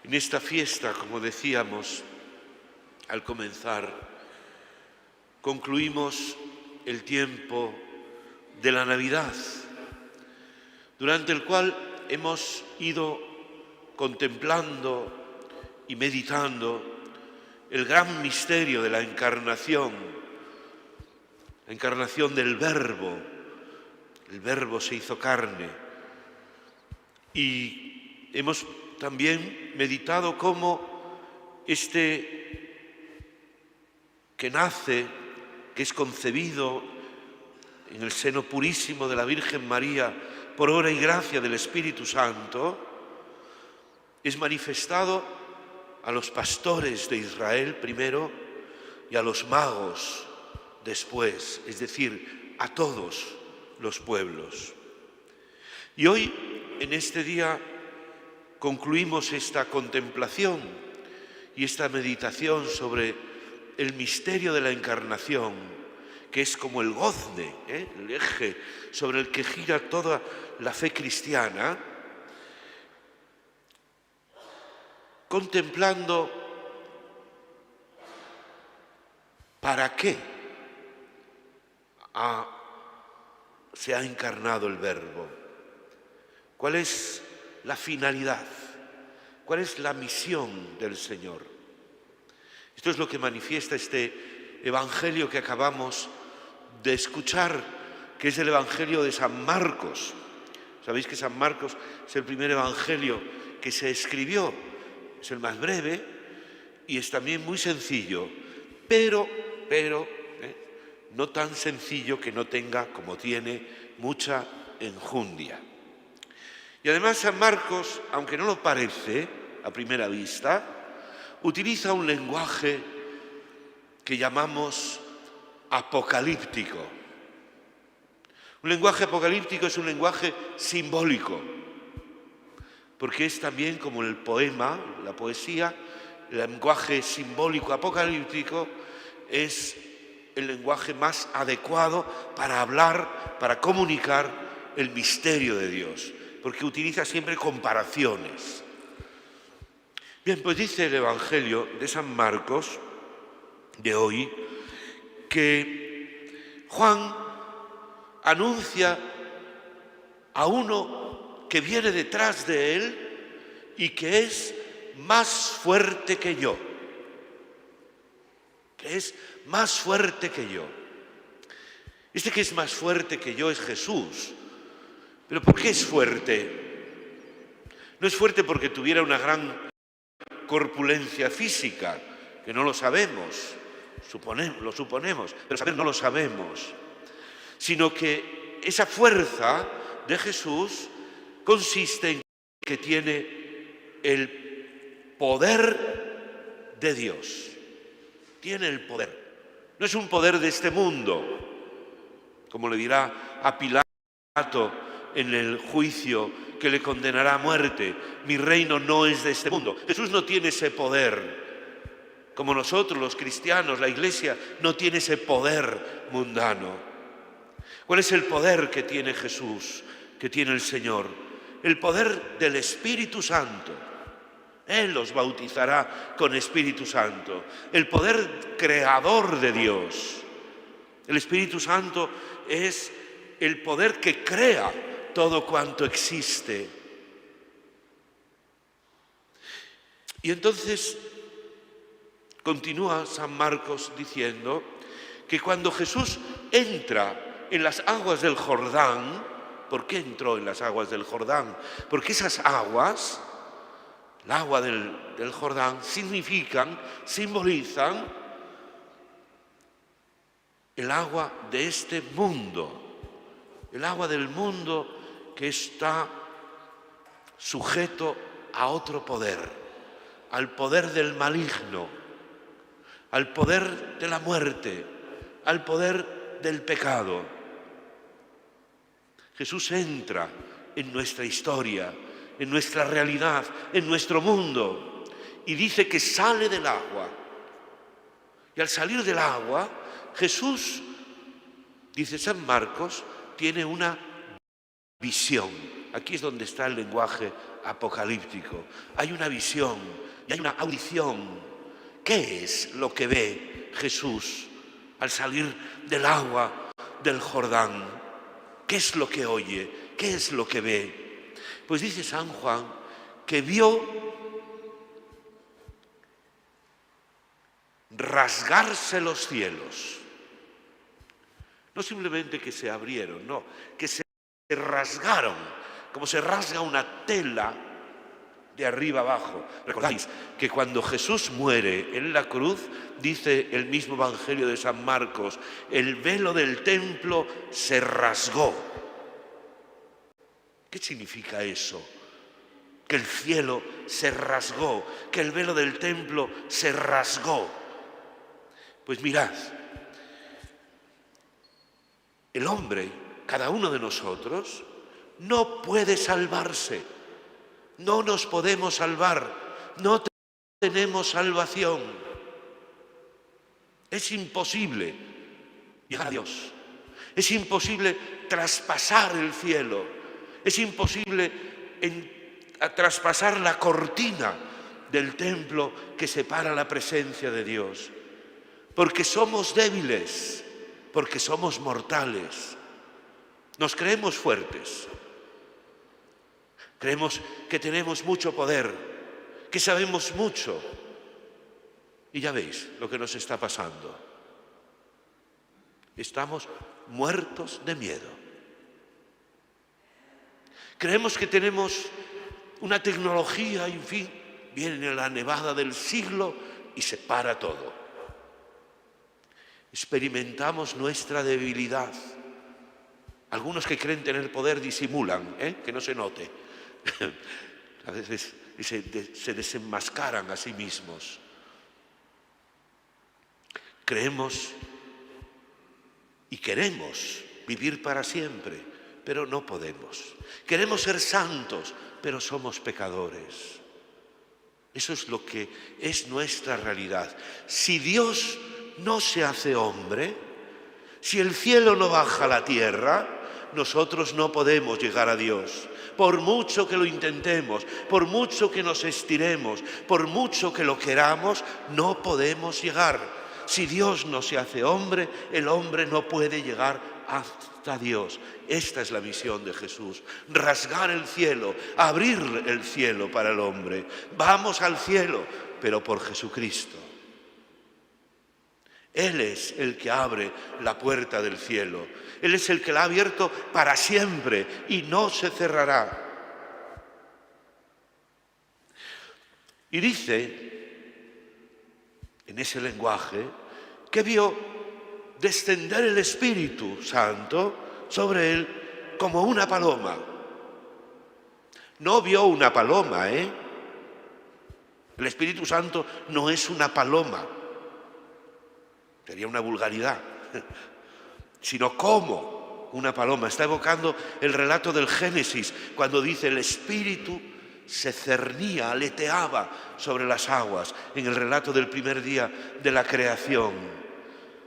En esta fiesta, como decíamos al comenzar, concluimos el tiempo de la Navidad, durante el cual hemos ido contemplando y meditando el gran misterio de la encarnación del Verbo. El Verbo se hizo carne. Y hemos también meditado cómo este que nace, que es concebido en el seno purísimo de la Virgen María por obra y gracia del Espíritu Santo, es manifestado a los pastores de Israel primero y a los magos después, es decir, a todos los pueblos. Y hoy, en este día, concluimos esta contemplación y esta meditación sobre el misterio de la encarnación, que es como el gozne, el eje sobre el que gira toda la fe cristiana, contemplando para qué se ha encarnado el Verbo, cuál es la finalidad, cuál es la misión del Señor. Esto es lo que manifiesta este Evangelio que acabamos de escuchar, que es el Evangelio de San Marcos. Sabéis que San Marcos es el primer Evangelio que se escribió, es el más breve y es también muy sencillo, pero no tan sencillo que no tenga, como tiene, mucha enjundia. Y además San Marcos, aunque no lo parece a primera vista, utiliza un lenguaje que llamamos apocalíptico. Un lenguaje apocalíptico es un lenguaje simbólico, porque es también como el poema, la poesía, el lenguaje simbólico apocalíptico es el lenguaje más adecuado para hablar, para comunicar el misterio de Dios, porque utiliza siempre comparaciones. Bien, pues dice el Evangelio de San Marcos de hoy que Juan anuncia a uno que viene detrás de él y que es más fuerte que yo. Que es más fuerte que yo. Este que es más fuerte que yo es Jesús. ¿Pero por qué es fuerte? No es fuerte porque tuviera una gran corpulencia física, que no lo sabemos, lo suponemos, pero saber no lo sabemos, sino que esa fuerza de Jesús consiste en que tiene el poder de Dios. Tiene el poder. No es un poder de este mundo, como le dirá a Pilato en el juicio que le condenará a muerte. Mi reino no es de este mundo. Jesús no tiene ese poder, como nosotros los cristianos, la Iglesia no tiene ese poder mundano. ¿Cuál es el poder que tiene Jesús, que tiene el Señor? El poder del Espíritu Santo. Él los bautizará con Espíritu Santo. El poder creador de Dios. El Espíritu Santo es el poder que crea todo cuanto existe. Y entonces continúa San Marcos diciendo que cuando Jesús entra en las aguas del Jordán, ¿por qué entró en las aguas del Jordán? Porque esas aguas, el agua del Jordán, simbolizan el agua de este mundo, el agua del mundo que está sujeto a otro poder, al poder del maligno, al poder de la muerte, al poder del pecado. Jesús entra en nuestra historia, en nuestra realidad, en nuestro mundo, y dice que sale del agua. Y al salir del agua, Jesús, dice San Marcos, tiene una visión. Aquí es donde está el lenguaje apocalíptico. Hay una visión y hay una audición. ¿Qué es lo que ve Jesús al salir del agua del Jordán? ¿Qué es lo que oye? ¿Qué es lo que ve? Pues dice San Juan que vio rasgarse los cielos. No simplemente que se abrieron, no, que se rasgaron, como se rasga una tela de arriba abajo. ¿Recordáis que cuando Jesús muere en la cruz, dice el mismo Evangelio de San Marcos, el velo del templo se rasgó? ¿Qué significa eso? Que el cielo se rasgó, que el velo del templo se rasgó. Pues mirad, el hombre, cada uno de nosotros, no puede salvarse. No nos podemos salvar. No tenemos salvación. Es imposible llegar a Dios. Es imposible traspasar el cielo. Es imposible traspasar la cortina del templo que separa la presencia de Dios. Porque somos débiles. Porque somos mortales. Nos creemos fuertes. Creemos que tenemos mucho poder, que sabemos mucho. Y ya veis lo que nos está pasando. Estamos muertos de miedo. Creemos que tenemos una tecnología, en fin, viene la nevada del siglo y se para todo. Experimentamos nuestra debilidad. Algunos que creen tener poder disimulan, que no se note. A veces se desenmascaran a sí mismos. Creemos y queremos vivir para siempre, pero no podemos. Queremos ser santos, pero somos pecadores. Eso es lo que es nuestra realidad. Si Dios no se hace hombre, si el cielo no baja a la tierra, nosotros no podemos llegar a Dios. Por mucho que lo intentemos, por mucho que nos estiremos, por mucho que lo queramos, no podemos llegar. Si Dios no se hace hombre, el hombre no puede llegar hasta Dios. Esta es la misión de Jesús: rasgar el cielo, abrir el cielo para el hombre. Vamos al cielo, pero por Jesucristo. Él es el que abre la puerta del cielo. Él es el que la ha abierto para siempre y no se cerrará. Y dice, en ese lenguaje, que vio descender el Espíritu Santo sobre él como una paloma. No vio una paloma, El Espíritu Santo no es una paloma. Sería una vulgaridad. Sino como una paloma. Está evocando el relato del Génesis, cuando dice el Espíritu se cernía, aleteaba sobre las aguas, en el relato del primer día de la creación.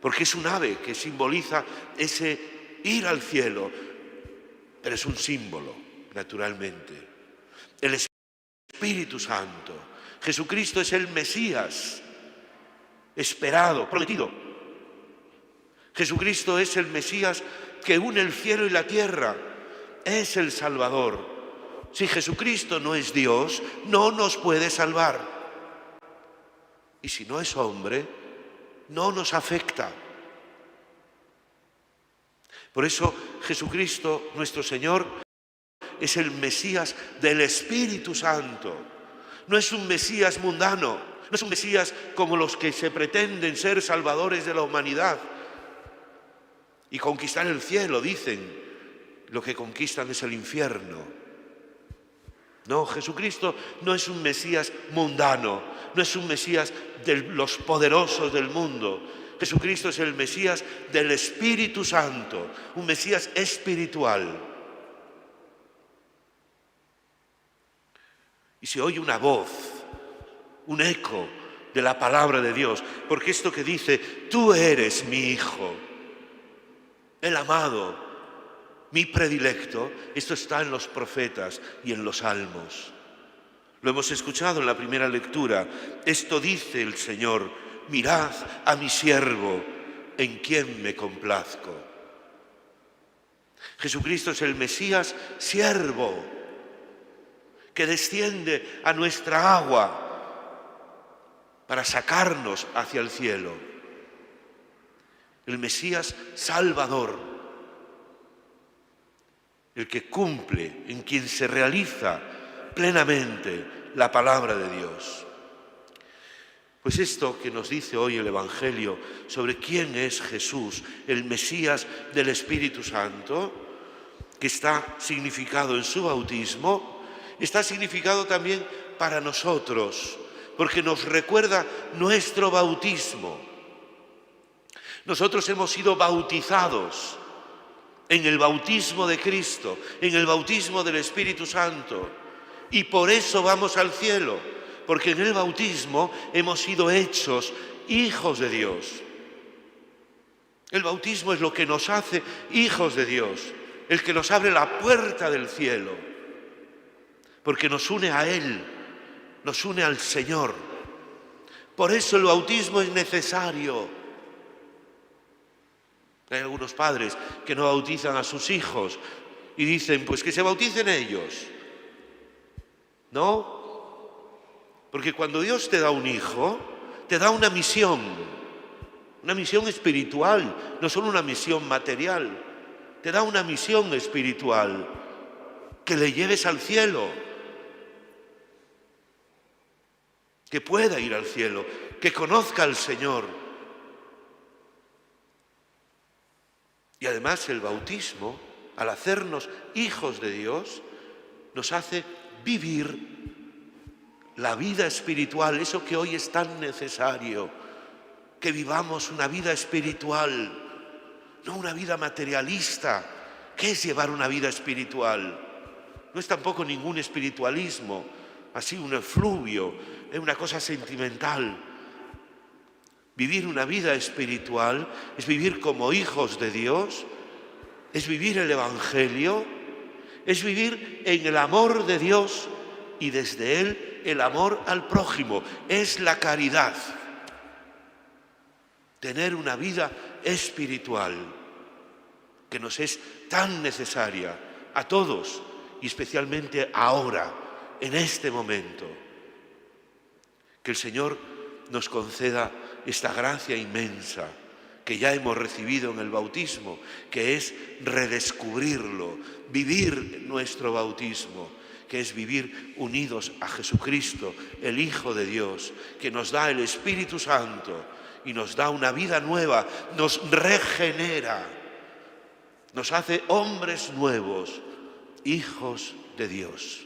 Porque es un ave que simboliza ese ir al cielo, pero es un símbolo, naturalmente. El Espíritu Santo. Jesucristo es el Mesías esperado, prometido. Jesucristo es el Mesías que une el cielo y la tierra. Es el Salvador. Si Jesucristo no es Dios, no nos puede salvar. Y si no es hombre, no nos afecta. Por eso Jesucristo, nuestro Señor, es el Mesías del Espíritu Santo. No es un Mesías mundano, no es un Mesías como los que se pretenden ser salvadores de la humanidad y conquistar el cielo, dicen. Lo que conquistan es el infierno. No, Jesucristo no es un Mesías mundano, no es un Mesías de los poderosos del mundo. Jesucristo es el Mesías del Espíritu Santo, un Mesías espiritual. Y se oye una voz, un eco de la palabra de Dios, porque esto que dice, tú eres mi Hijo, el amado, mi predilecto, esto está en los profetas y en los salmos. Lo hemos escuchado en la primera lectura. Esto dice el Señor: mirad a mi siervo, en quien me complazco. Jesucristo es el Mesías siervo, que desciende a nuestra agua para sacarnos hacia el cielo. El Mesías salvador, el que cumple, en quien se realiza plenamente la palabra de Dios. Pues esto que nos dice hoy el Evangelio sobre quién es Jesús, el Mesías del Espíritu Santo, que está significado en su bautismo, está significado también para nosotros, porque nos recuerda nuestro bautismo. Nosotros hemos sido bautizados en el bautismo de Cristo, en el bautismo del Espíritu Santo, y por eso vamos al cielo, porque en el bautismo hemos sido hechos hijos de Dios. El bautismo es lo que nos hace hijos de Dios, el que nos abre la puerta del cielo, porque nos une a Él, nos une al Señor. Por eso el bautismo es necesario. Hay algunos padres que no bautizan a sus hijos y dicen, pues que se bauticen ellos. No, porque cuando Dios te da un hijo, te da una misión espiritual, no solo una misión material, te da una misión espiritual, que le lleves al cielo, que pueda ir al cielo, que conozca al Señor. Y además el bautismo, al hacernos hijos de Dios, nos hace vivir la vida espiritual, eso que hoy es tan necesario, que vivamos una vida espiritual, no una vida materialista. ¿Qué es llevar una vida espiritual? No es tampoco ningún espiritualismo, así un efluvio, es una cosa sentimental. Vivir una vida espiritual es vivir como hijos de Dios, es vivir el Evangelio, es vivir en el amor de Dios y desde Él el amor al prójimo, es la caridad. Tener una vida espiritual que nos es tan necesaria a todos y especialmente ahora, en este momento. Que el Señor nos conceda esta gracia inmensa que ya hemos recibido en el bautismo, que es redescubrirlo, vivir nuestro bautismo, que es vivir unidos a Jesucristo, el Hijo de Dios, que nos da el Espíritu Santo y nos da una vida nueva, nos regenera, nos hace hombres nuevos, hijos de Dios.